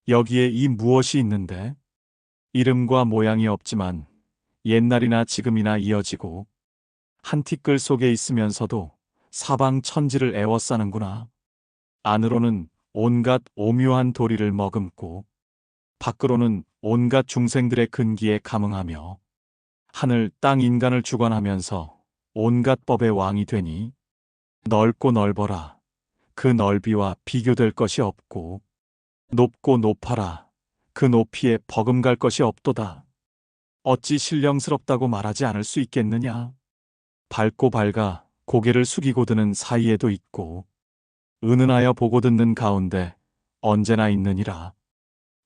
여기에 이 무엇이 있는데? 이름과 모양이 없지만 옛날이나 지금이나 이어지고 한 티끌 속에 있으면서도 사방 천지를 에워싸는구나. 안으로는 온갖 오묘한 도리를 머금고 밖으로는 온갖 중생들의 근기에 감응하며 하늘, 땅, 인간을 주관하면서 온갖 법의 왕이 되니 넓고 넓어라. 그 넓이와 비교될 것이 없고 높고 높아라. 그 높이에 버금갈 것이 없도다. 어찌 신령스럽다고 말하지 않을 수 있겠느냐. 밝고 밝아 고개를 숙이고 드는 사이에도 있고 은은하여 보고 듣는 가운데 언제나 있느니라.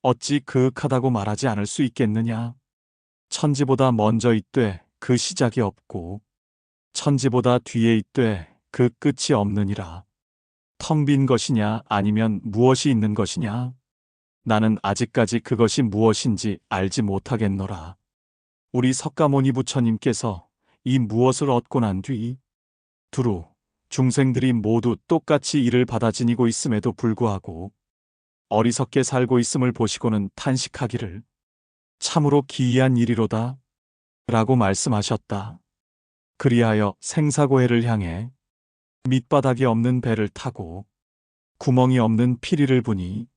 어찌 그윽하다고 말하지 않을 수 있겠느냐. 천지보다 먼저 있되 그 시작이 없고 천지보다 뒤에 있되 그 끝이 없느니라. 텅 빈 것이냐 아니면 무엇이 있는 것이냐. 나는 아직까지 그것이 무엇인지 알지 못하겠노라. 우리 석가모니 부처님께서 이 무엇을 얻고 난 뒤 두루 중생들이 모두 똑같이 이를 받아 지니고 있음에도 불구하고 어리석게 살고 있음을 보시고는 탄식하기를 참으로 기이한 일이로다 라고 말씀하셨다. 그리하여 생사고해를 향해 밑바닥이 없는 배를 타고 구멍이 없는 피리를 부니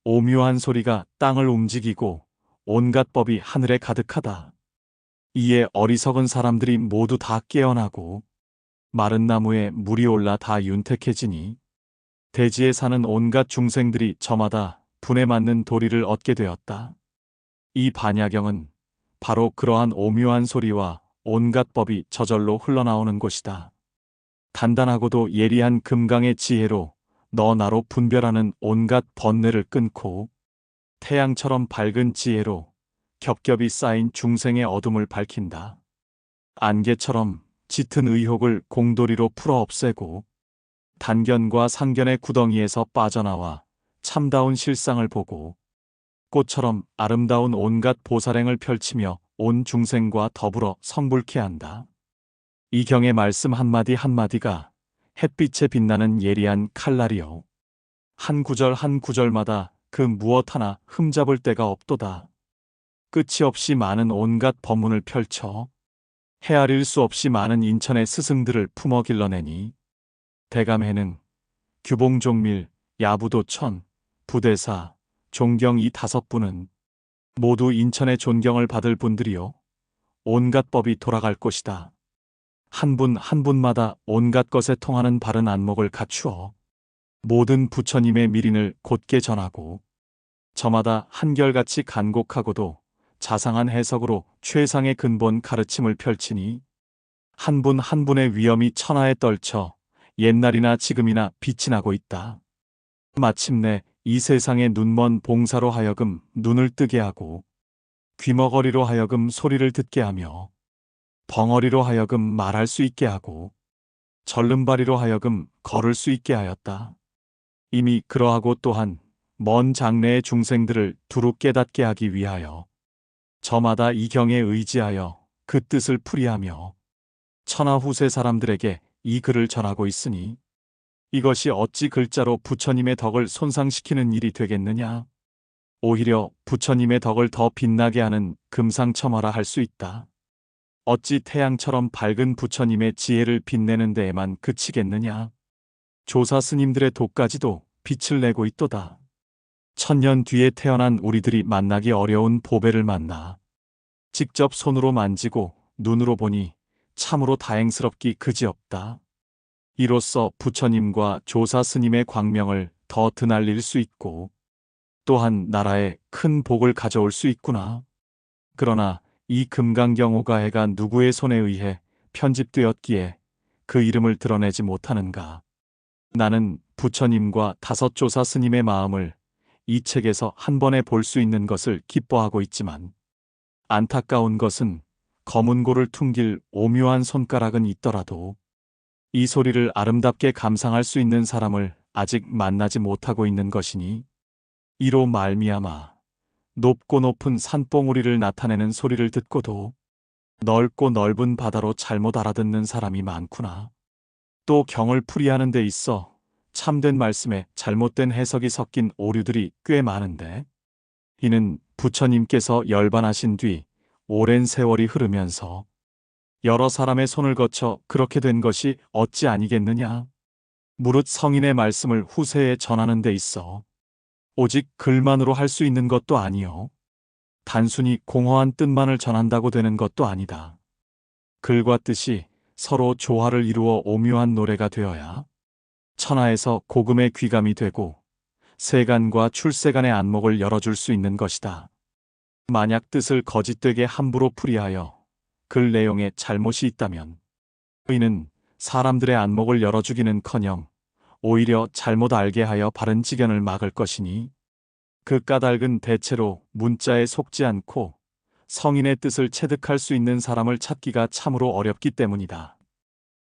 오묘한 소리가 땅을 움직이고 온갖 법이 하늘에 가득하다. 이에 어리석은 사람들이 모두 다 깨어나고 마른 나무에 물이 올라 다 윤택해지니 대지에 사는 온갖 중생들이 저마다 분에 맞는 도리를 얻게 되었다. 이 반야경은 바로 그러한 오묘한 소리와 온갖 법이 저절로 흘러나오는 곳이다. 단단하고도 예리한 금강의 지혜로 너 나로 분별하는 온갖 번뇌를 끊고 태양처럼 밝은 지혜로 겹겹이 쌓인 중생의 어둠을 밝힌다. 안개처럼 짙은 의혹을 공돌이로 풀어 없애고 단견과 상견의 구덩이에서 빠져나와 참다운 실상을 보고 꽃처럼 아름다운 온갖 보살행을 펼치며 온 중생과 더불어 성불케 한다. 이 경의 말씀 한마디 한마디가 햇빛에 빛나는 예리한 칼날이요. 한 구절 한 구절마다 그 무엇 하나 흠잡을 데가 없도다. 끝이 없이 많은 온갖 법문을 펼쳐 헤아릴 수 없이 많은 인천의 스승들을 품어 길러내니 대감해능, 규봉종밀, 야부도천, 부대사, 종경 이 5분은 모두 인천의 존경을 받을 분들이요. 온갖 법이 돌아갈 곳이다. 한 분 한 분마다 온갖 것에 통하는 바른 안목을 갖추어 모든 부처님의 미린을 곧게 전하고 저마다 한결같이 간곡하고도 자상한 해석으로 최상의 근본 가르침을 펼치니 한 분 한 분의 위엄이 천하에 떨쳐 옛날이나 지금이나 빛이 나고 있다. 마침내 이 세상의 눈먼 봉사로 하여금 눈을 뜨게 하고 귀머거리로 하여금 소리를 듣게 하며 벙어리로 하여금 말할 수 있게 하고 절름발이로 하여금 걸을 수 있게 하였다. 이미 그러하고 또한 먼 장래의 중생들을 두루 깨닫게 하기 위하여 저마다 이 경에 의지하여 그 뜻을 풀이하며 천하 후세 사람들에게 이 글을 전하고 있으니 이것이 어찌 글자로 부처님의 덕을 손상시키는 일이 되겠느냐. 오히려 부처님의 덕을 더 빛나게 하는 금상첨화라 할 수 있다. 어찌 태양처럼 밝은 부처님의 지혜를 빛내는 데에만 그치겠느냐. 조사 스님들의 도까지도 빛을 내고 있도다. 1000년 뒤에 태어난 우리들이 만나기 어려운 보배를 만나 직접 손으로 만지고 눈으로 보니 참으로 다행스럽기 그지없다. 이로써 부처님과 조사 스님의 광명을 더 드날릴 수 있고 또한 나라에 큰 복을 가져올 수 있구나. 그러나 이 금강경오가해가 누구의 손에 의해 편집되었기에 그 이름을 드러내지 못하는가. 나는 부처님과 5조사 스님의 마음을 이 책에서 한 번에 볼 수 있는 것을 기뻐하고 있지만 안타까운 것은 검은고를 퉁길 오묘한 손가락은 있더라도 이 소리를 아름답게 감상할 수 있는 사람을 아직 만나지 못하고 있는 것이니 이로 말미암아 높고 높은 산봉우리를 나타내는 소리를 듣고도 넓고 넓은 바다로 잘못 알아듣는 사람이 많구나. 또 경을 풀이하는 데 있어 참된 말씀에 잘못된 해석이 섞인 오류들이 꽤 많은데, 이는 부처님께서 열반하신 뒤 오랜 세월이 흐르면서 여러 사람의 손을 거쳐 그렇게 된 것이 어찌 아니겠느냐? 무릇 성인의 말씀을 후세에 전하는 데 있어 오직 글만으로 할 수 있는 것도 아니요, 단순히 공허한 뜻만을 전한다고 되는 것도 아니다. 글과 뜻이 서로 조화를 이루어 오묘한 노래가 되어야 천하에서 고금의 귀감이 되고 세간과 출세간의 안목을 열어줄 수 있는 것이다. 만약 뜻을 거짓되게 함부로 풀이하여 글 내용에 잘못이 있다면 이는 사람들의 안목을 열어주기는커녕 오히려 잘못 알게 하여 바른 지견을 막을 것이니, 그 까닭은 대체로 문자에 속지 않고 성인의 뜻을 체득할 수 있는 사람을 찾기가 참으로 어렵기 때문이다.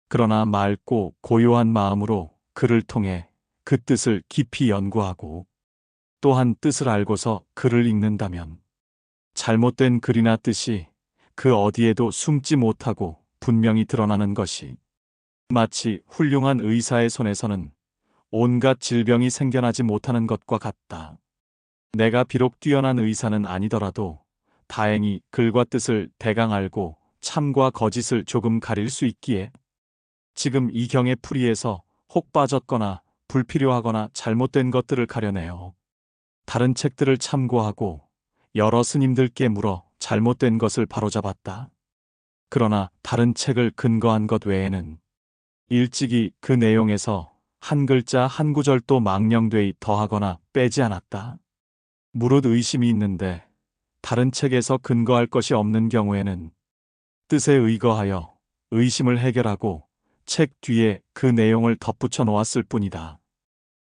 그러나 맑고 고요한 마음으로 글을 통해 그 뜻을 깊이 연구하고 또한 뜻을 알고서 글을 읽는다면 잘못된 글이나 뜻이 그 어디에도 숨지 못하고 분명히 드러나는 것이, 마치 훌륭한 의사의 손에서는 온갖 질병이 생겨나지 못하는 것과 같다. 내가 비록 뛰어난 의사는 아니더라도 다행히 글과 뜻을 대강 알고 참과 거짓을 조금 가릴 수 있기에 지금 이 경의 풀이에서 혹 빠졌거나 불필요하거나 잘못된 것들을 가려내어 다른 책들을 참고하고 여러 스님들께 물어 잘못된 것을 바로잡았다. 그러나 다른 책을 근거한 것 외에는 일찍이 그 내용에서 한 글자 한 구절도 망령되이 더하거나 빼지 않았다. 무릇 의심이 있는데 다른 책에서 근거할 것이 없는 경우에는 뜻에 의거하여 의심을 해결하고 책 뒤에 그 내용을 덧붙여 놓았을 뿐이다.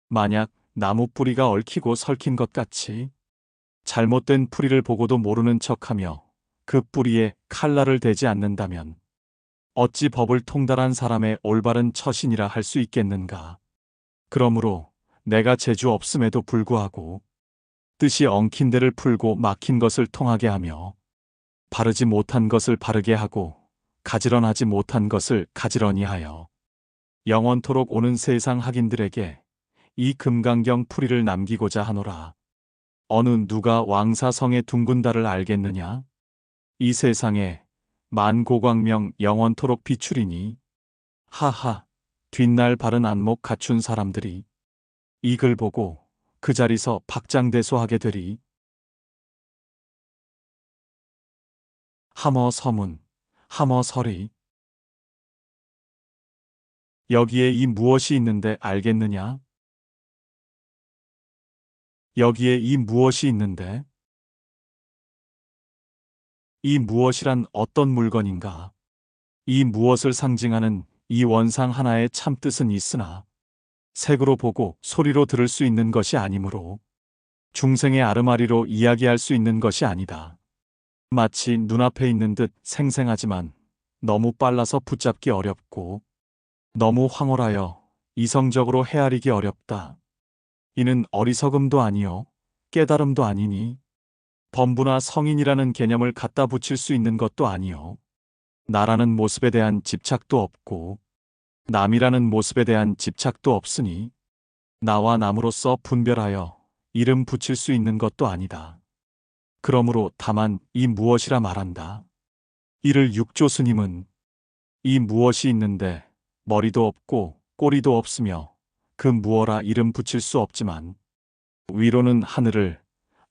만약 나무 뿌리가 얽히고 설킨 것 같이 잘못된 뿌리를 보고도 모르는 척하며 그 뿌리에 칼날을 대지 않는다면 어찌 법을 통달한 사람의 올바른 처신이라 할 수 있겠는가. 그러므로 내가 재주 없음에도 불구하고 뜻이 엉킨 데를 풀고 막힌 것을 통하게 하며 바르지 못한 것을 바르게 하고 가지런하지 못한 것을 가지런히 하여 영원토록 오는 세상 학인들에게 이 금강경 풀이를 남기고자 하노라. 어느 누가 왕사성의 둥근 달을 알겠느냐? 이 세상에 만고광명 영원토록 비추리니. 하하, 뒷날 바른 안목 갖춘 사람들이 이 글 보고 그 자리서 박장대소하게 되리. 함어 서문, 함어 서리. 여기에 이 무엇이 있는데 알겠느냐? 여기에 이 무엇이 있는데? 이 무엇이란 어떤 물건인가? 이 무엇을 상징하는 이 원상 하나의 참뜻은 있으나 색으로 보고 소리로 들을 수 있는 것이 아니므로 중생의 아르마리로 이야기할 수 있는 것이 아니다. 마치 눈앞에 있는 듯 생생하지만 너무 빨라서 붙잡기 어렵고 너무 황홀하여 이성적으로 헤아리기 어렵다. 이는 어리석음도 아니요 깨달음도 아니니 범부나 성인이라는 개념을 갖다 붙일 수 있는 것도 아니요 나라는 모습에 대한 집착도 없고 남이라는 모습에 대한 집착도 없으니 나와 남으로서 분별하여 이름 붙일 수 있는 것도 아니다. 그러므로 다만 이 무엇이라 말한다. 이를 육조 스님은 이 무엇이 있는데 머리도 없고 꼬리도 없으며 그 무어라 이름 붙일 수 없지만 위로는 하늘을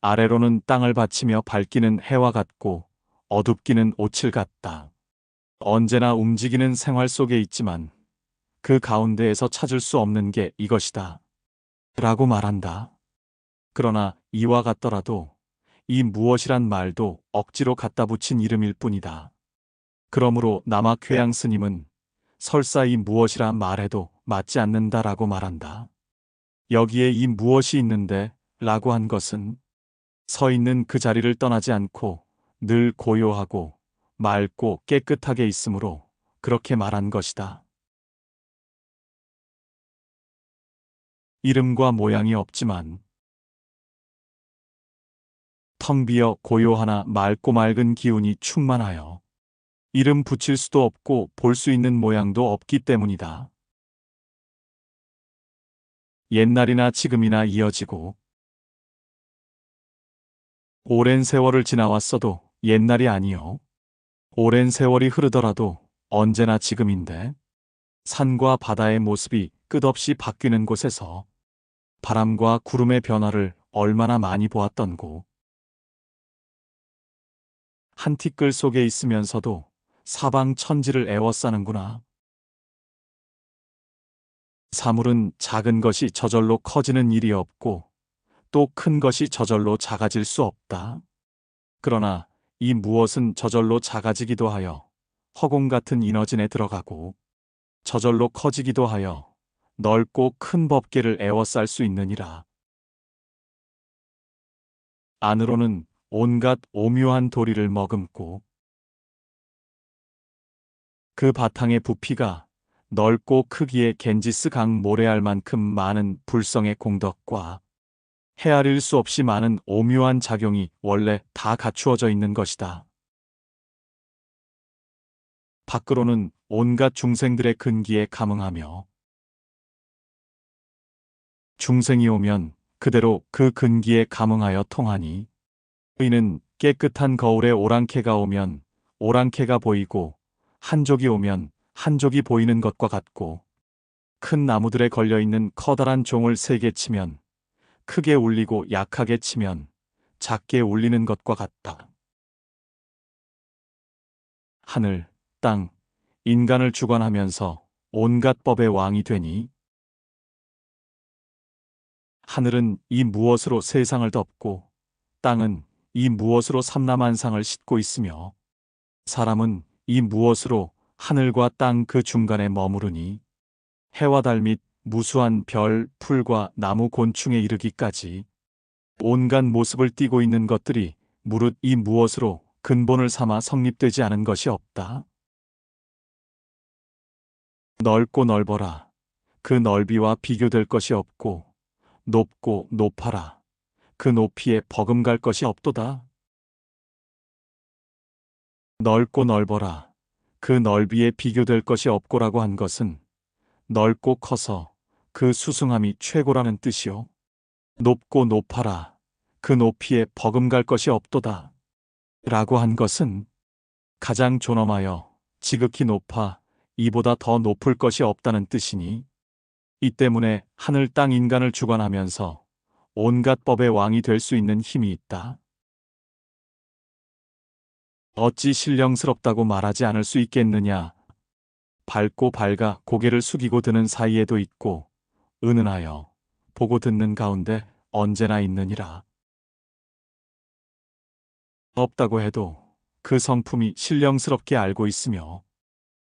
아래로는 땅을 받치며 밝기는 해와 같고 어둡기는 오칠 같다. 언제나 움직이는 생활 속에 있지만 그 가운데에서 찾을 수 없는 게 이것이다. 라고 말한다. 그러나 이와 같더라도 이 무엇이란 말도 억지로 갖다 붙인 이름일 뿐이다. 그러므로 남학회양 스님은 설사 이 무엇이라 말해도 맞지 않는다라고 말한다. 여기에 이 무엇이 있는데 라고 한 것은 서 있는 그 자리를 떠나지 않고 늘 고요하고 맑고 깨끗하게 있으므로 그렇게 말한 것이다. 이름과 모양이 없지만 텅 비어 고요하나 맑고 맑은 기운이 충만하여 이름 붙일 수도 없고 볼 수 있는 모양도 없기 때문이다. 옛날이나 지금이나 이어지고 오랜 세월을 지나왔어도 옛날이 아니요. 오랜 세월이 흐르더라도 언제나 지금인데 산과 바다의 모습이 끝없이 바뀌는 곳에서 바람과 구름의 변화를 얼마나 많이 보았던고. 한 티끌 속에 있으면서도 사방 천지를 에워싸는구나. 사물은 작은 것이 저절로 커지는 일이 없고 또 큰 것이 저절로 작아질 수 없다. 그러나 이 무엇은 저절로 작아지기도 하여 허공 같은 이너진에 들어가고 저절로 커지기도 하여 넓고 큰 법계를 에워쌀 수 있느니라. 안으로는 온갖 오묘한 도리를 머금고 그 바탕의 부피가 넓고 크기에 겐지스 강 모래알만큼 많은 불성의 공덕과 헤아릴 수 없이 많은 오묘한 작용이 원래 다 갖추어져 있는 것이다. 밖으로는 온갖 중생들의 근기에 감응하며 중생이 오면 그대로 그 근기에 감응하여 통하니 이는 깨끗한 거울에 오랑캐가 오면 오랑캐가 보이고 한족이 오면 한족이 보이는 것과 같고 큰 나무들에 걸려있는 커다란 종을 세게 치면 크게 울리고 약하게 치면 작게 울리는 것과 같다. 하늘, 땅, 인간을 주관하면서 온갖 법의 왕이 되니 하늘은 이 무엇으로 세상을 덮고 땅은 이 무엇으로 삼라만상을 싣고 있으며 사람은 이 무엇으로 하늘과 땅 그 중간에 머무르니 해와 달 및 무수한 별, 풀과 나무 곤충에 이르기까지 온갖 모습을 띠고 있는 것들이 무릇 이 무엇으로 근본을 삼아 성립되지 않은 것이 없다. 넓고 넓어라. 그 넓이와 비교될 것이 없고 높고 높아라. 그 높이에 버금갈 것이 없도다. 넓고 넓어라. 그 넓이에 비교될 것이 없고라고 한 것은 넓고 커서 그 수승함이 최고라는 뜻이요. 높고 높아라. 그 높이에 버금갈 것이 없도다. 라고 한 것은 가장 존엄하여 지극히 높아 이보다 더 높을 것이 없다는 뜻이니 이 때문에 하늘 땅 인간을 주관하면서 온갖 법의 왕이 될 수 있는 힘이 있다. 어찌 신령스럽다고 말하지 않을 수 있겠느냐. 밝고 밝아 고개를 숙이고 드는 사이에도 있고 은은하여 보고 듣는 가운데 언제나 있느니라. 없다고 해도 그 성품이 신령스럽게 알고 있으며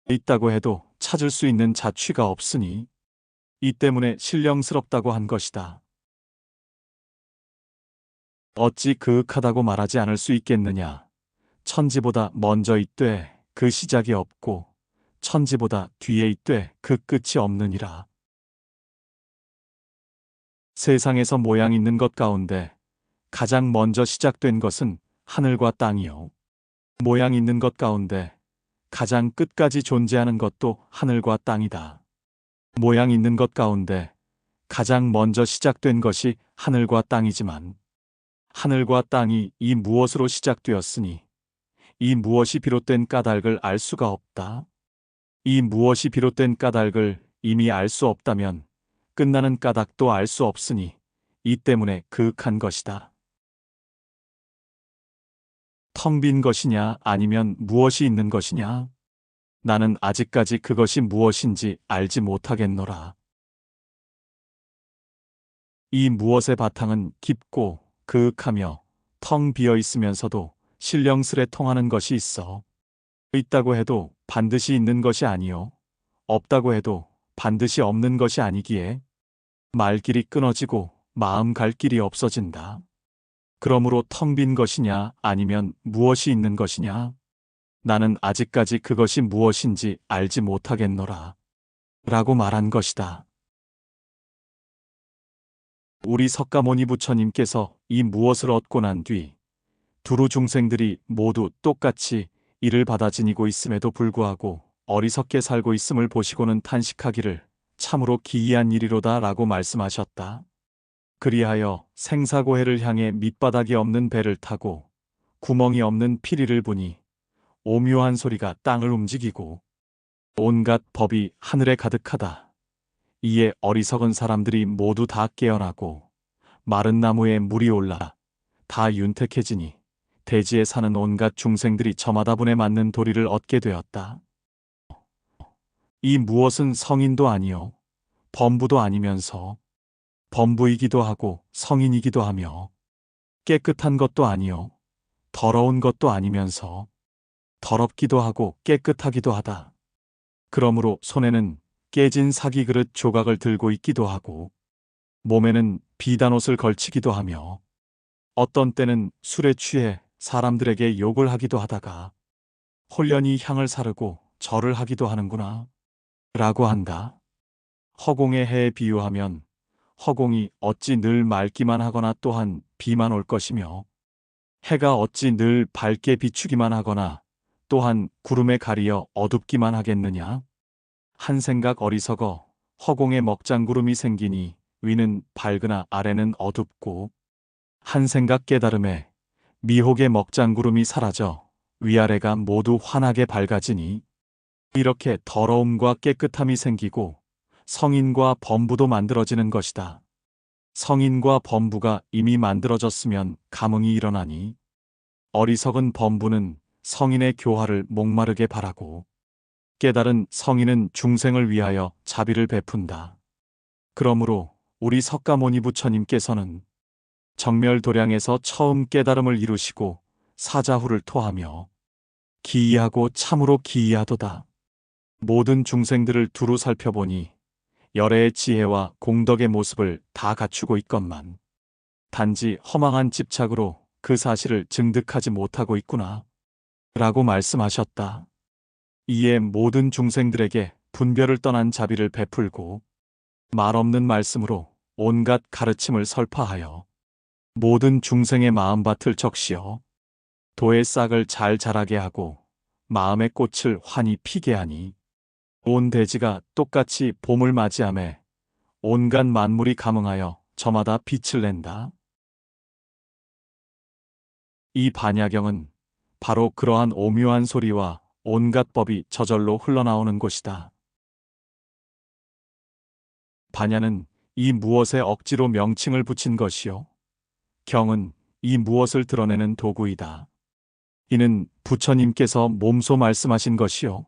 있다고 해도 찾을 수 있는 자취가 없으니 이 때문에 신령스럽다고 한 것이다. 어찌 그윽하다고 말하지 않을 수 있겠느냐. 천지보다 먼저 있되 그 시작이 없고 천지보다 뒤에 있되 그 끝이 없느니라. 세상에서 모양 있는 것 가운데 가장 먼저 시작된 것은 하늘과 땅이요. 모양 있는 것 가운데 가장 끝까지 존재하는 것도 하늘과 땅이다. 모양 있는 것 가운데 가장 먼저 시작된 것이 하늘과 땅이지만 하늘과 땅이 이 무엇으로 시작되었으니 이 무엇이 비롯된 까닭을 알 수가 없다. 이 무엇이 비롯된 까닭을 이미 알 수 없다면 끝나는 까닭도 알 수 없으니 이 때문에 그윽한 것이다. 텅 빈 것이냐 아니면 무엇이 있는 것이냐? 나는 아직까지 그것이 무엇인지 알지 못하겠노라. 이 무엇의 바탕은 깊고 그윽하며 텅 비어 있으면서도 신령스레 통하는 것이 있어. 있다고 해도 반드시 있는 것이 아니요. 없다고 해도 반드시 없는 것이 아니기에 말길이 끊어지고 마음 갈 길이 없어진다. 그러므로 텅 빈 것이냐 아니면 무엇이 있는 것이냐? 나는 아직까지 그것이 무엇인지 알지 못하겠노라. 라고 말한 것이다. 우리 석가모니 부처님께서 이 무엇을 얻고 난 뒤 두루 중생들이 모두 똑같이 이를 받아 지니고 있음에도 불구하고 어리석게 살고 있음을 보시고는 탄식하기를 참으로 기이한 일이로다 라고 말씀하셨다. 그리하여 생사고해를 향해 밑바닥이 없는 배를 타고 구멍이 없는 피리를 보니 오묘한 소리가 땅을 움직이고 온갖 법이 하늘에 가득하다. 이에 어리석은 사람들이 모두 다 깨어나고 마른 나무에 물이 올라 다 윤택해지니 대지에 사는 온갖 중생들이 저마다 분에 맞는 도리를 얻게 되었다. 이 무엇은 성인도 아니요 범부도 아니면서 범부이기도 하고 성인이기도 하며 깨끗한 것도 아니요 더러운 것도 아니면서 더럽기도 하고 깨끗하기도 하다. 그러므로 손에는 깨진 사기 그릇 조각을 들고 있기도 하고 몸에는 비단옷을 걸치기도 하며 어떤 때는 술에 취해 사람들에게 욕을 하기도 하다가 홀연히 향을 사르고 절을 하기도 하는구나 라고 한다. 허공의 해에 비유하면 허공이 어찌 늘 맑기만 하거나 또한 비만 올 것이며 해가 어찌 늘 밝게 비추기만 하거나 또한 구름에 가리어 어둡기만 하겠느냐. 한 생각 어리석어 허공에 먹장구름이 생기니 위는 밝으나 아래는 어둡고 한 생각 깨달음에 미혹의 먹장구름이 사라져 위아래가 모두 환하게 밝아지니 이렇게 더러움과 깨끗함이 생기고 성인과 범부도 만들어지는 것이다. 성인과 범부가 이미 만들어졌으면 감흥이 일어나니 어리석은 범부는 성인의 교화를 목마르게 바라고 깨달은 성인은 중생을 위하여 자비를 베푼다. 그러므로 우리 석가모니 부처님께서는 정멸도량에서 처음 깨달음을 이루시고 사자후를 토하며 기이하고 참으로 기이하도다. 모든 중생들을 두루 살펴보니 열애의 지혜와 공덕의 모습을 다 갖추고 있건만 단지 허망한 집착으로 그 사실을 증득하지 못하고 있구나 라고 말씀하셨다. 이에 모든 중생들에게 분별을 떠난 자비를 베풀고 말없는 말씀으로 온갖 가르침을 설파하여 모든 중생의 마음밭을 적시어 도의 싹을 잘 자라게 하고 마음의 꽃을 환히 피게 하니 온 대지가 똑같이 봄을 맞이하며 온갖 만물이 감응하여 저마다 빛을 낸다. 이 반야경은 바로 그러한 오묘한 소리와 온갖 법이 저절로 흘러나오는 곳이다. 반야는 이 무엇에 억지로 명칭을 붙인 것이요 경은 이 무엇을 드러내는 도구이다. 이는 부처님께서 몸소 말씀하신 것이요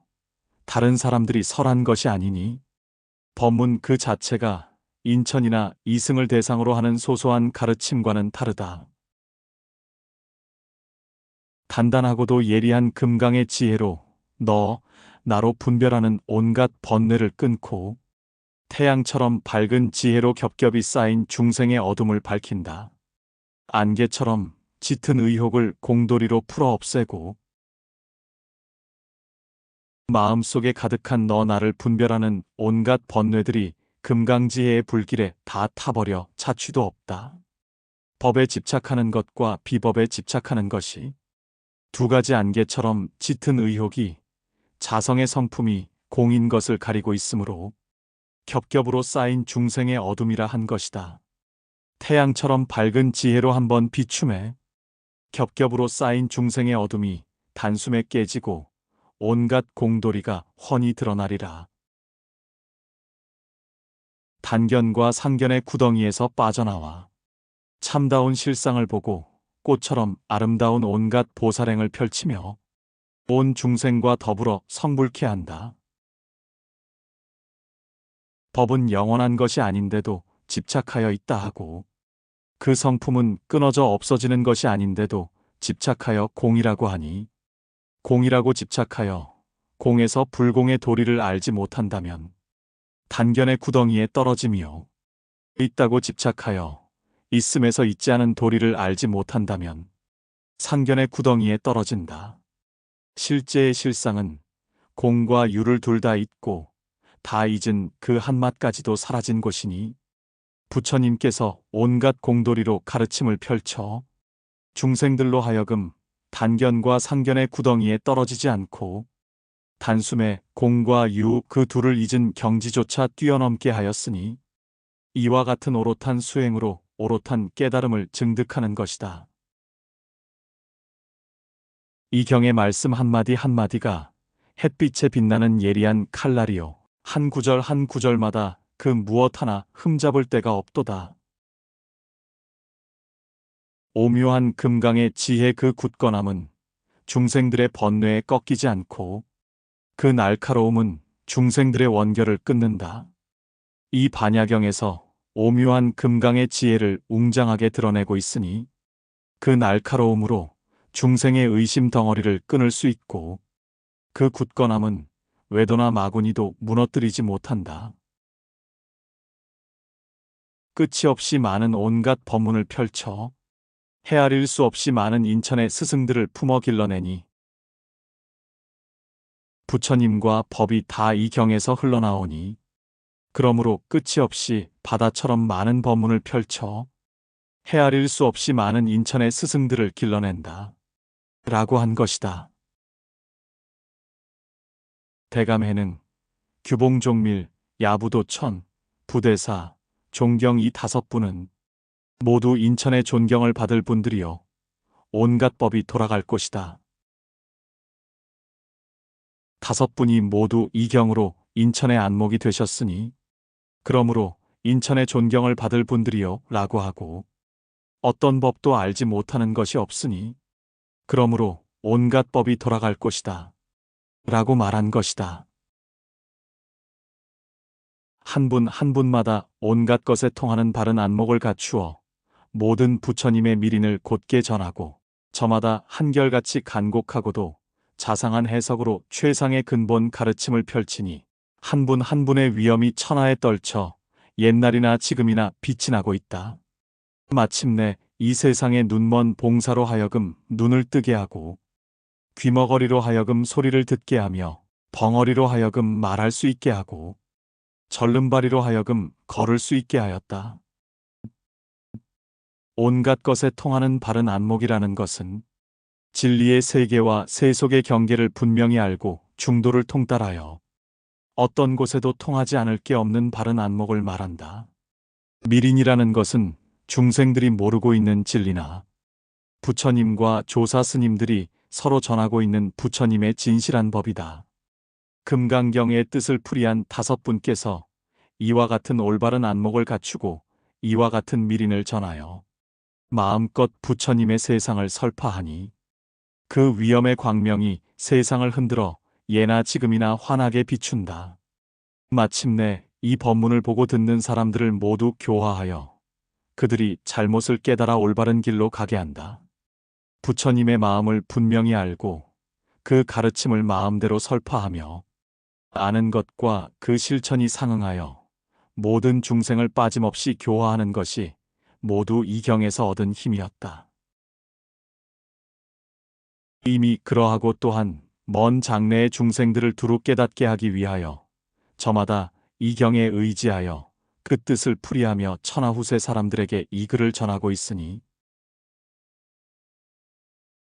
다른 사람들이 설한 것이 아니니 법문 그 자체가 인천이나 이승을 대상으로 하는 소소한 가르침과는 다르다. 단단하고도 예리한 금강의 지혜로 너, 나로 분별하는 온갖 번뇌를 끊고 태양처럼 밝은 지혜로 겹겹이 쌓인 중생의 어둠을 밝힌다. 안개처럼 짙은 의혹을 공돌이로 풀어 없애고 마음속에 가득한 너 나를 분별하는 온갖 번뇌들이 금강지혜의 불길에 다 타버려 자취도 없다. 법에 집착하는 것과 비법에 집착하는 것이 두 가지 안개처럼 짙은 의혹이 자성의 성품이 공인 것을 가리고 있으므로 겹겹으로 쌓인 중생의 어둠이라 한 것이다. 태양처럼 밝은 지혜로 한번 비춤해 겹겹으로 쌓인 중생의 어둠이 단숨에 깨지고 온갖 공돌이가 훤히 드러나리라. 단견과 상견의 구덩이에서 빠져나와 참다운 실상을 보고 꽃처럼 아름다운 온갖 보살행을 펼치며 온 중생과 더불어 성불케 한다. 법은 영원한 것이 아닌데도 집착하여 있다 하고 그 성품은 끊어져 없어지는 것이 아닌데도 집착하여 공이라고 하니 공이라고 집착하여 공에서 불공의 도리를 알지 못한다면 단견의 구덩이에 떨어짐이요 있다고 집착하여 있음에서 있지 않은 도리를 알지 못한다면 상견의 구덩이에 떨어진다. 실제의 실상은 공과 유를 둘 다 잊고 다 잊은 그 한맛까지도 사라진 곳이니 부처님께서 온갖 공도리로 가르침을 펼쳐 중생들로 하여금 단견과 상견의 구덩이에 떨어지지 않고 단숨에 공과 유 그 둘을 잊은 경지조차 뛰어넘게 하였으니 이와 같은 오롯한 수행으로 오롯한 깨달음을 증득하는 것이다. 이 경의 말씀 한마디 한마디가 햇빛에 빛나는 예리한 칼날이요. 한 구절 한 구절마다 그 무엇 하나 흠잡을 데가 없도다. 오묘한 금강의 지혜 그 굳건함은 중생들의 번뇌에 꺾이지 않고 그 날카로움은 중생들의 원결을 끊는다. 이 반야경에서 오묘한 금강의 지혜를 웅장하게 드러내고 있으니 그 날카로움으로 중생의 의심 덩어리를 끊을 수 있고 그 굳건함은 외도나 마구니도 무너뜨리지 못한다. 끝이 없이 많은 온갖 법문을 펼쳐 헤아릴 수 없이 많은 인천의 스승들을 품어 길러내니 부처님과 법이 다 이 경에서 흘러나오니 그러므로 끝이 없이 바다처럼 많은 법문을 펼쳐 헤아릴 수 없이 많은 인천의 스승들을 길러낸다. 라고 한 것이다. 대감해능, 규봉종밀, 야부도천, 부대사, 종경 이 다섯 분은 모두 인천의 존경을 받을 분들이요. 온갖 법이 돌아갈 것이다. 다섯 분이 모두 이 경으로 인천의 안목이 되셨으니 그러므로 인천의 존경을 받을 분들이요 라고 하고 어떤 법도 알지 못하는 것이 없으니 그러므로 온갖 법이 돌아갈 것이다. 라고 말한 것이다. 한 분 한 분마다 온갖 것에 통하는 바른 안목을 갖추어 모든 부처님의 미린을 곧게 전하고 저마다 한결같이 간곡하고도 자상한 해석으로 최상의 근본 가르침을 펼치니 한 분 한 분의 위엄이 천하에 떨쳐 옛날이나 지금이나 빛이 나고 있다. 마침내 이 세상의 눈먼 봉사로 하여금 눈을 뜨게 하고 귀머거리로 하여금 소리를 듣게 하며 벙어리로 하여금 말할 수 있게 하고 절름발이로 하여금 걸을 수 있게 하였다. 온갖 것에 통하는 바른 안목이라는 것은 진리의 세계와 세속의 경계를 분명히 알고 중도를 통달하여 어떤 곳에도 통하지 않을 게 없는 바른 안목을 말한다. 미린이라는 것은 중생들이 모르고 있는 진리나 부처님과 조사 스님들이 서로 전하고 있는 부처님의 진실한 법이다. 금강경의 뜻을 풀이한 다섯 분께서 이와 같은 올바른 안목을 갖추고 이와 같은 미린을 전하여 마음껏 부처님의 세상을 설파하니 그 위엄의 광명이 세상을 흔들어 예나 지금이나 환하게 비춘다. 마침내 이 법문을 보고 듣는 사람들을 모두 교화하여 그들이 잘못을 깨달아 올바른 길로 가게 한다. 부처님의 마음을 분명히 알고 그 가르침을 마음대로 설파하며 아는 것과 그 실천이 상응하여 모든 중생을 빠짐없이 교화하는 것이 모두 이 경에서 얻은 힘이었다. 이미 그러하고 또한 먼 장래의 중생들을 두루 깨닫게 하기 위하여 저마다 이 경에 의지하여 그 뜻을 풀이하며 천하후세 사람들에게 이 글을 전하고 있으니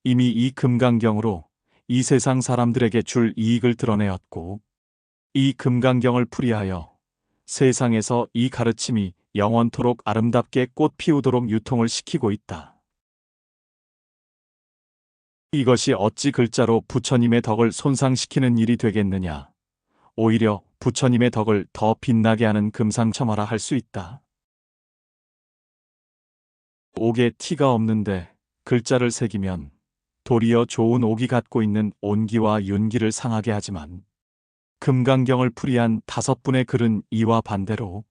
이미 이 금강경으로 이 세상 사람들에게 줄 이익을 드러내었고 이 금강경을 풀이하여 세상에서 이 가르침이 영원토록 아름답게 꽃 피우도록 유통을 시키고 있다. 이것이 어찌 글자로 부처님의 덕을 손상시키는 일이 되겠느냐. 오히려 부처님의 덕을 더 빛나게 하는 금상첨화라 할 수 있다. 옥에 티가 없는데 글자를 새기면 도리어 좋은 옥이 갖고 있는 온기와 윤기를 상하게 하지만 금강경을 풀이한 다섯 분의 글은 이와 반대로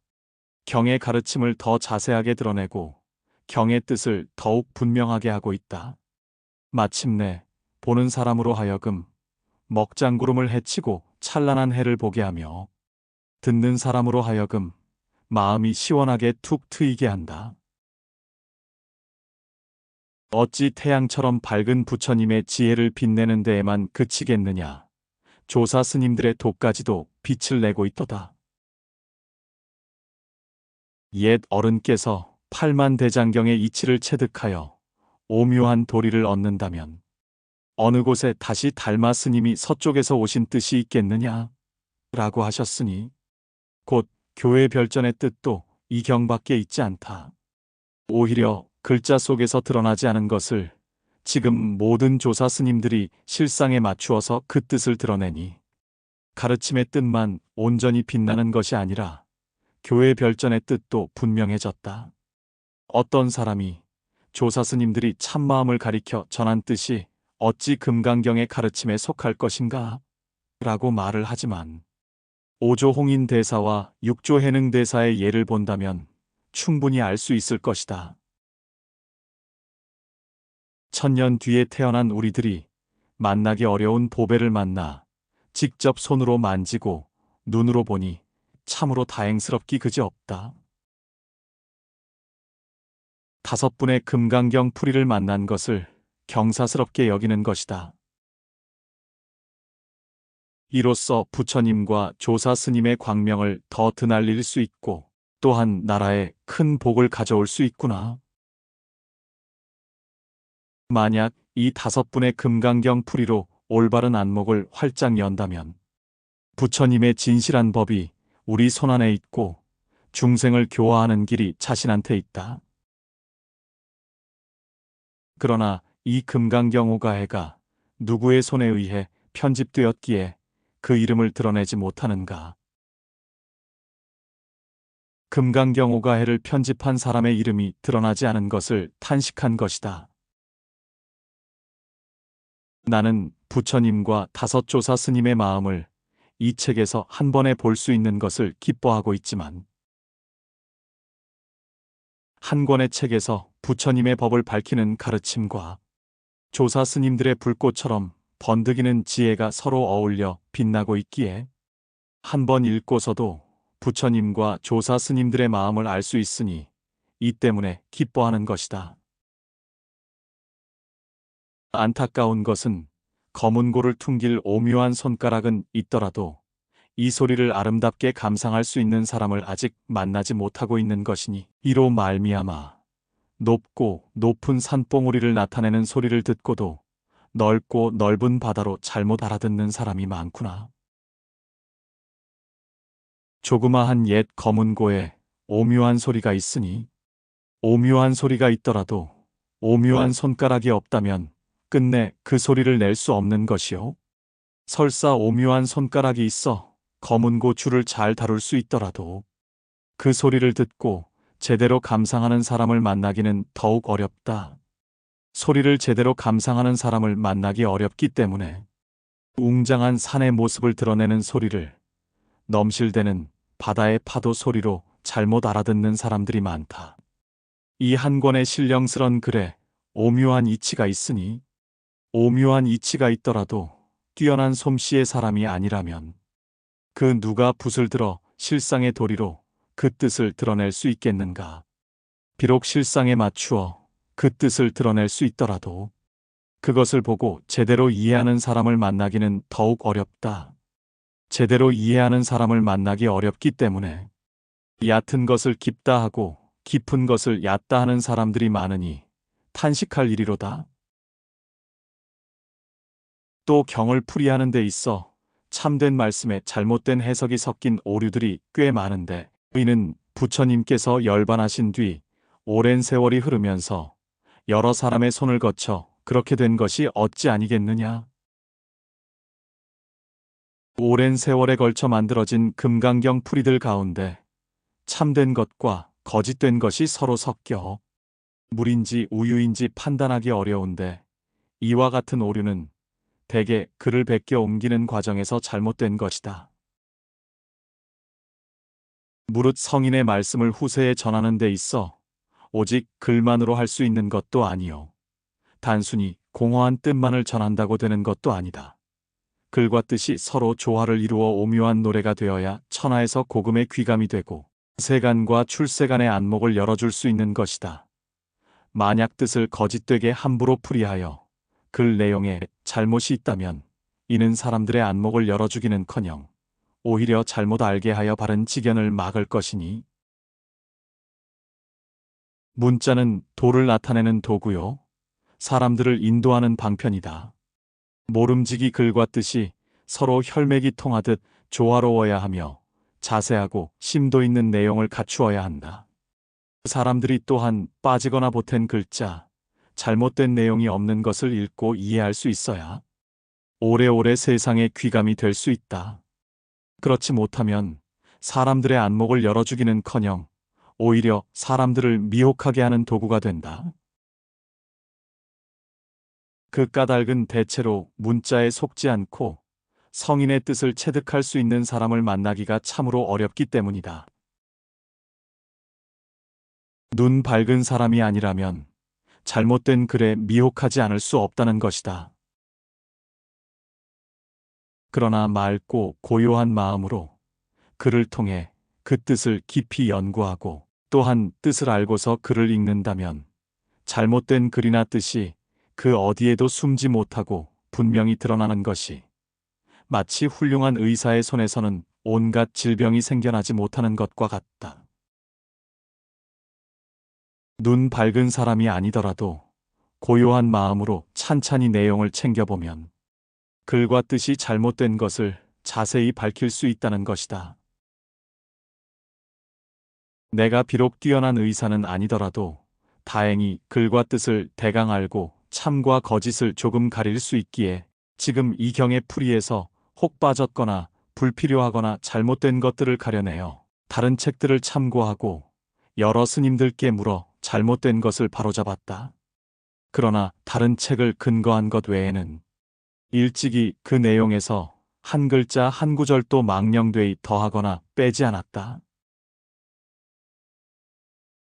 경의 가르침을 더 자세하게 드러내고 경의 뜻을 더욱 분명하게 하고 있다. 마침내 보는 사람으로 하여금 먹장구름을 헤치고 찬란한 해를 보게 하며 듣는 사람으로 하여금 마음이 시원하게 툭 트이게 한다. 어찌 태양처럼 밝은 부처님의 지혜를 빛내는 데에만 그치겠느냐. 조사 스님들의 도까지도 빛을 내고 있도다. 옛 어른께서 팔만대장경의 이치를 체득하여 오묘한 도리를 얻는다면 어느 곳에 다시 달마 스님이 서쪽에서 오신 뜻이 있겠느냐? 라고 하셨으니 곧 교회 별전의 뜻도 이 경밖에 있지 않다. 오히려 글자 속에서 드러나지 않은 것을 지금 모든 조사 스님들이 실상에 맞추어서 그 뜻을 드러내니 가르침의 뜻만 온전히 빛나는 것이 아니라 교회 별전의 뜻도 분명해졌다. 어떤 사람이 조사 스님들이 참마음을 가리켜 전한 뜻이 어찌 금강경의 가르침에 속할 것인가? 라고 말을 하지만 5조 홍인 대사와 6조 해능 대사의 예를 본다면 충분히 알 수 있을 것이다. 1000년 뒤에 태어난 우리들이 만나기 어려운 보배를 만나 직접 손으로 만지고 눈으로 보니 참으로 다행스럽기 그지없다. 5분의 금강경 풀이를 만난 것을 경사스럽게 여기는 것이다. 이로써 부처님과 조사 스님의 광명을 더 드날릴 수 있고 또한 나라에 큰 복을 가져올 수 있구나. 만약 이 5분의 금강경 풀이로 올바른 안목을 활짝 연다면 부처님의 진실한 법이 우리 손안에 있고 중생을 교화하는 길이 자신한테 있다. 그러나 이 금강경 오가해가 누구의 손에 의해 편집되었기에 그 이름을 드러내지 못하는가? 금강경 오가해를 편집한 사람의 이름이 드러나지 않은 것을 탄식한 것이다. 나는 부처님과 5조사 스님의 마음을 이 책에서 한 번에 볼 수 있는 것을 기뻐하고 있지만 한 권의 책에서 부처님의 법을 밝히는 가르침과 조사 스님들의 불꽃처럼 번득이는 지혜가 서로 어울려 빛나고 있기에 한 번 읽고서도 부처님과 조사 스님들의 마음을 알 수 있으니 이 때문에 기뻐하는 것이다. 안타까운 것은 검은고를 퉁길 오묘한 손가락은 있더라도 이 소리를 아름답게 감상할 수 있는 사람을 아직 만나지 못하고 있는 것이니 이로 말미암아 높고 높은 산봉우리를 나타내는 소리를 듣고도 넓고 넓은 바다로 잘못 알아듣는 사람이 많구나. 조그마한 옛 검은고에 오묘한 소리가 있으니 오묘한 소리가 있더라도 오묘한 손가락이 없다면 끝내 그 소리를 낼 수 없는 것이요. 설사 오묘한 손가락이 있어 검은고 줄을 잘 다룰 수 있더라도 그 소리를 듣고 제대로 감상하는 사람을 만나기는 더욱 어렵다. 소리를 제대로 감상하는 사람을 만나기 어렵기 때문에 웅장한 산의 모습을 드러내는 소리를 넘실대는 바다의 파도 소리로 잘못 알아듣는 사람들이 많다. 이 한 권의 신령스런 글에 오묘한 이치가 있으니 오묘한 이치가 있더라도 뛰어난 솜씨의 사람이 아니라면 그 누가 붓을 들어 실상의 도리로 그 뜻을 드러낼 수 있겠는가? 비록 실상에 맞추어 그 뜻을 드러낼 수 있더라도 그것을 보고 제대로 이해하는 사람을 만나기는 더욱 어렵다. 제대로 이해하는 사람을 만나기 어렵기 때문에 얕은 것을 깊다 하고 깊은 것을 얕다 하는 사람들이 많으니 탄식할 일이로다. 또 경을 풀이하는 데 있어 참된 말씀에 잘못된 해석이 섞인 오류들이 꽤 많은데 이는 부처님께서 열반하신 뒤 오랜 세월이 흐르면서 여러 사람의 손을 거쳐 그렇게 된 것이 어찌 아니겠느냐. 오랜 세월에 걸쳐 만들어진 금강경 풀이들 가운데 참된 것과 거짓된 것이 서로 섞여 물인지 우유인지 판단하기 어려운데 이와 같은 오류는 대개 글을 베껴 옮기는 과정에서 잘못된 것이다. 무릇 성인의 말씀을 후세에 전하는 데 있어 오직 글만으로 할 수 있는 것도 아니요. 단순히 공허한 뜻만을 전한다고 되는 것도 아니다. 글과 뜻이 서로 조화를 이루어 오묘한 노래가 되어야 천하에서 고금의 귀감이 되고 세간과 출세간의 안목을 열어줄 수 있는 것이다. 만약 뜻을 거짓되게 함부로 풀이하여 글 내용에 잘못이 있다면 이는 사람들의 안목을 열어주기는커녕 오히려 잘못 알게 하여 바른 지견을 막을 것이니 문자는 도를 나타내는 도구요 사람들을 인도하는 방편이다. 모름지기 글과 뜻이 서로 혈맥이 통하듯 조화로워야 하며 자세하고 심도 있는 내용을 갖추어야 한다. 사람들이 또한 빠지거나 보탠 글자, 잘못된 내용이 없는 것을 읽고 이해할 수 있어야 오래오래 세상의 귀감이 될 수 있다. 그렇지 못하면 사람들의 안목을 열어주기는커녕 오히려 사람들을 미혹하게 하는 도구가 된다. 그 까닭은 대체로 문자에 속지 않고 성인의 뜻을 체득할 수 있는 사람을 만나기가 참으로 어렵기 때문이다. 눈 밝은 사람이 아니라면 잘못된 글에 미혹하지 않을 수 없다는 것이다. 그러나 맑고 고요한 마음으로 글을 통해 그 뜻을 깊이 연구하고 또한 뜻을 알고서 글을 읽는다면 잘못된 글이나 뜻이 그 어디에도 숨지 못하고 분명히 드러나는 것이 마치 훌륭한 의사의 손에서는 온갖 질병이 생겨나지 못하는 것과 같다. 눈 밝은 사람이 아니더라도 고요한 마음으로 찬찬히 내용을 챙겨보면 글과 뜻이 잘못된 것을 자세히 밝힐 수 있다는 것이다. 내가 비록 뛰어난 의사는 아니더라도 다행히 글과 뜻을 대강 알고 참과 거짓을 조금 가릴 수 있기에 지금 이 경의 풀이에서 혹 빠졌거나 불필요하거나 잘못된 것들을 가려내어 다른 책들을 참고하고 여러 스님들께 물어 잘못된 것을 바로잡았다. 그러나 다른 책을 근거한 것 외에는 일찍이 그 내용에서 한 글자 한 구절도 망령되이 더하거나 빼지 않았다.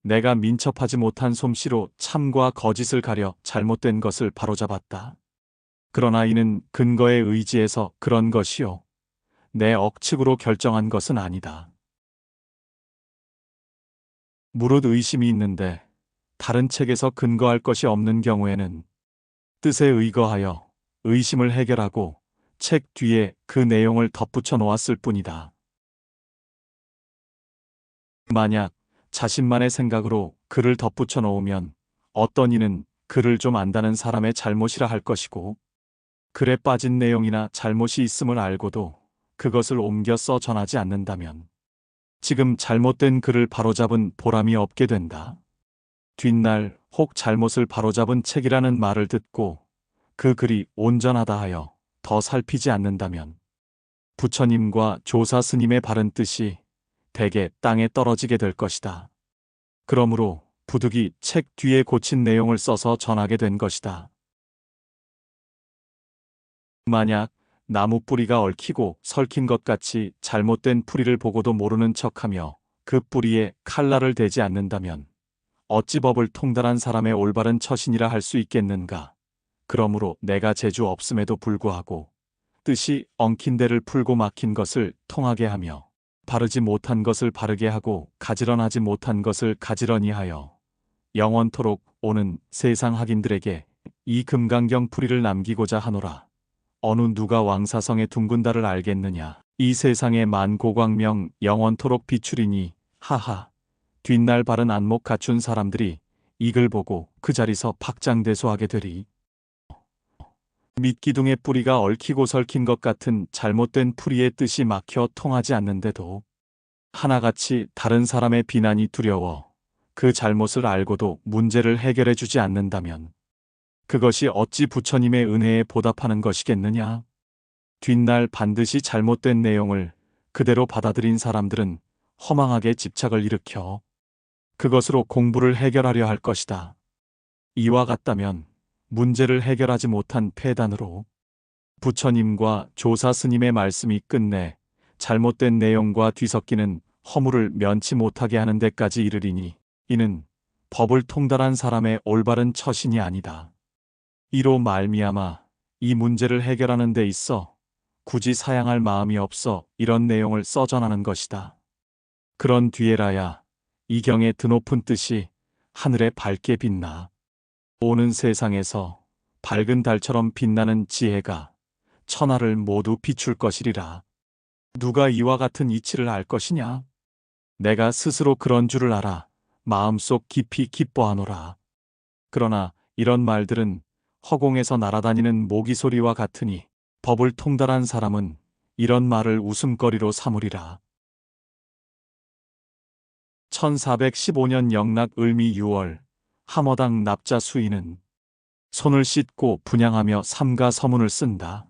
내가 민첩하지 못한 솜씨로 참과 거짓을 가려 잘못된 것을 바로잡았다. 그러나 이는 근거에 의지해서 그런 것이요, 내 억측으로 결정한 것은 아니다. 무릇 의심이 있는데 다른 책에서 근거할 것이 없는 경우에는 뜻에 의거하여 의심을 해결하고 책 뒤에 그 내용을 덧붙여 놓았을 뿐이다. 만약 자신만의 생각으로 글을 덧붙여 놓으면 어떤 이는 글을 좀 안다는 사람의 잘못이라 할 것이고, 글에 빠진 내용이나 잘못이 있음을 알고도 그것을 옮겨 써 전하지 않는다면 지금 잘못된 글을 바로잡은 보람이 없게 된다. 뒷날 혹 잘못을 바로잡은 책이라는 말을 듣고 그 글이 온전하다 하여 더 살피지 않는다면 부처님과 조사 스님의 바른 뜻이 대개 땅에 떨어지게 될 것이다. 그러므로 부득이 책 뒤에 고친 내용을 써서 전하게 된 것이다. 만약 나무 뿌리가 얽히고 설킨 것 같이 잘못된 뿌리를 보고도 모르는 척하며 그 뿌리에 칼날을 대지 않는다면 어찌 법을 통달한 사람의 올바른 처신이라 할 수 있겠는가. 그러므로 내가 재주 없음에도 불구하고 뜻이 엉킨 데를 풀고 막힌 것을 통하게 하며 바르지 못한 것을 바르게 하고 가지런하지 못한 것을 가지런히 하여 영원토록 오는 세상 학인들에게 이 금강경 풀이를 남기고자 하노라. 어느 누가 왕사성의 둥근 달을 알겠느냐. 이 세상의 만고광명 영원토록 비추리니 하하. 뒷날 바른 안목 갖춘 사람들이 이 글 보고 그 자리서 박장대소하게 되리. 밑기둥의 뿌리가 얽히고 설킨 것 같은 잘못된 풀이의 뜻이 막혀 통하지 않는데도 하나같이 다른 사람의 비난이 두려워 그 잘못을 알고도 문제를 해결해 주지 않는다면 그것이 어찌 부처님의 은혜에 보답하는 것이겠느냐. 뒷날 반드시 잘못된 내용을 그대로 받아들인 사람들은 허망하게 집착을 일으켜 그것으로 공부를 해결하려 할 것이다. 이와 같다면 문제를 해결하지 못한 폐단으로 부처님과 조사 스님의 말씀이 끝내 잘못된 내용과 뒤섞이는 허물을 면치 못하게 하는 데까지 이르리니 이는 법을 통달한 사람의 올바른 처신이 아니다. 이로 말미암아 이 문제를 해결하는 데 있어 굳이 사양할 마음이 없어 이런 내용을 써 전하는 것이다. 그런 뒤에라야 이 경의 드높은 뜻이 하늘에 밝게 빛나 오는 세상에서 밝은 달처럼 빛나는 지혜가 천하를 모두 비출 것이리라. 누가 이와 같은 이치를 알 것이냐? 내가 스스로 그런 줄을 알아 마음속 깊이 기뻐하노라. 그러나 이런 말들은 허공에서 날아다니는 모기 소리와 같으니 법을 통달한 사람은 이런 말을 웃음거리로 삼으리라. 1415년 영락 을미 6월 함어당 납자 수인은 손을 씻고 분양하며 삼가 서문을 쓴다.